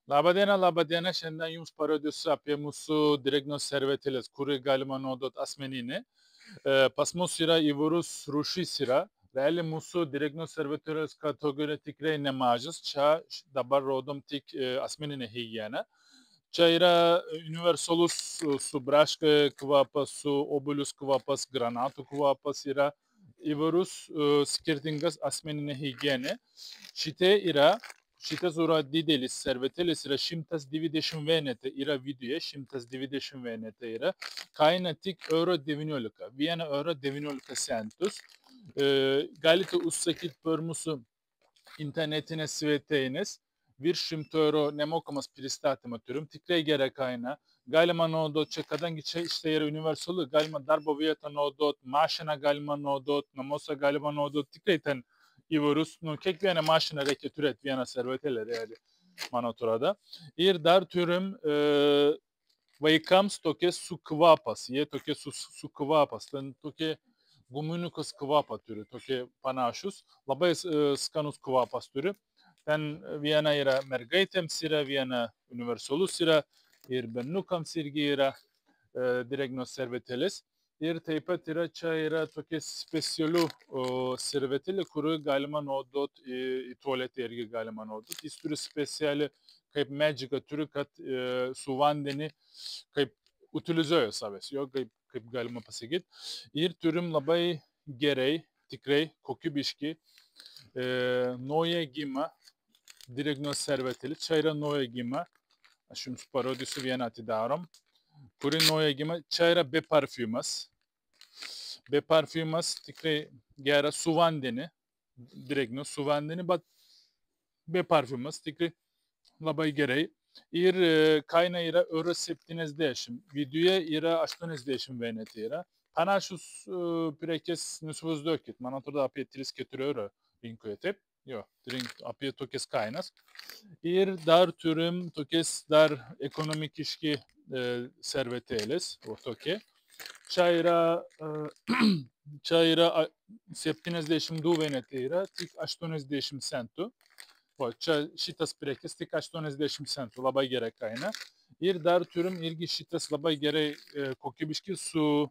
Labą dieną. Šiandien jums parodysiu apie mūsų drėgnos servetėlės, kurį galima naudoti asmeninį. Pas mus yra įvairūs rūšys yra. Realiai mūsų drėgnos servetėlės kategorija tikrai nemažas. Čia dabar rodom tik asmeninę higieną. Čia yra universalus su braška kvapas, su obuolius kvapas, granatų kvapas yra įvairūs skirtingas asmeninė higiena. Šitas yra didelis servetėlis, yra 120 vienetai, yra viduje 120 vienetai yra. Kaina tik €19, 1,19 centus. Galite užsakyti per mūsų internetinės svetainės. Virš 100 € nemokamas pristatymą turim, tikrai gera kaina. Galima naudoti čia, kadangi čia yra universalu, galima darbo vietą naudoti, mašiną galima naudoti, namuose galima naudoti, tikrai ten įvairius, kiekvieną mašiną reikia turėti vieną servetėlę, realiai, man atrodo. Ir dar turim vaikams tokie su kvapas, jie tokie su kvapas, ten tokie guminiukas kvapą turi, tokie panašus, labai skanus kvapas turi. Ten viena yra mergaitėms, yra viena universalus yra, ir bernukams irgi yra drėgnos servetėlės. Ir taip pat yra, čia yra tokia specialių servetėlė, kuriuo galima naudoti į tualetę irgi galima naudoti. Jis turi specialią kaip medžiagą, turi, kad su vandenį kaip utilizuoja savęs, jo, kaip galima pasakyti. Ir turim labai gerai, tikrai kokybiški naują gimą drėgnos servetėlė. Čia yra nauja gima. Aš jums parodysiu, vieną atidarom. Kuri nauja gima. Čia yra be parfumas. Be parfumas tikrai geras su vandeniu. Drėgnos su vandeniu, bet be parfumas tikrai labai gerai. Ir kaina yra €70. Viduje yra 80 vienetai yra. Panašus prekės, nesuvaizduokit, man atrodo apie 3-4 € rinkoje, taip? Jo, apie tokias kainas. Ir dar turim tokias dar ekonomikiški servetėlės, o tokie. Čia yra 72 vienetai yra, tik 80 centų. O čia šitas prekės tik 80 centų, labai gera kaina. Ir dar turim irgi šitas labai gerai kokybiški su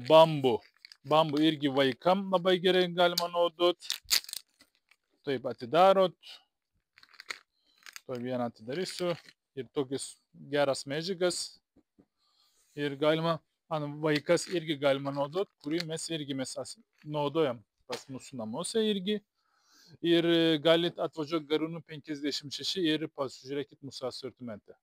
bambu. Bambu irgi vaikam labai gerai galima naudoti. Taip atidarot. To vieną atidarysiu. Ir tokias geras medžiagas. Ir galima, vaikas irgi galima naudoti, kurį mes naudojam pas mūsų namuose irgi. Ir galit atvažiuoti Gariūnų 56 ir pasižiūrėkit mūsų asortimente.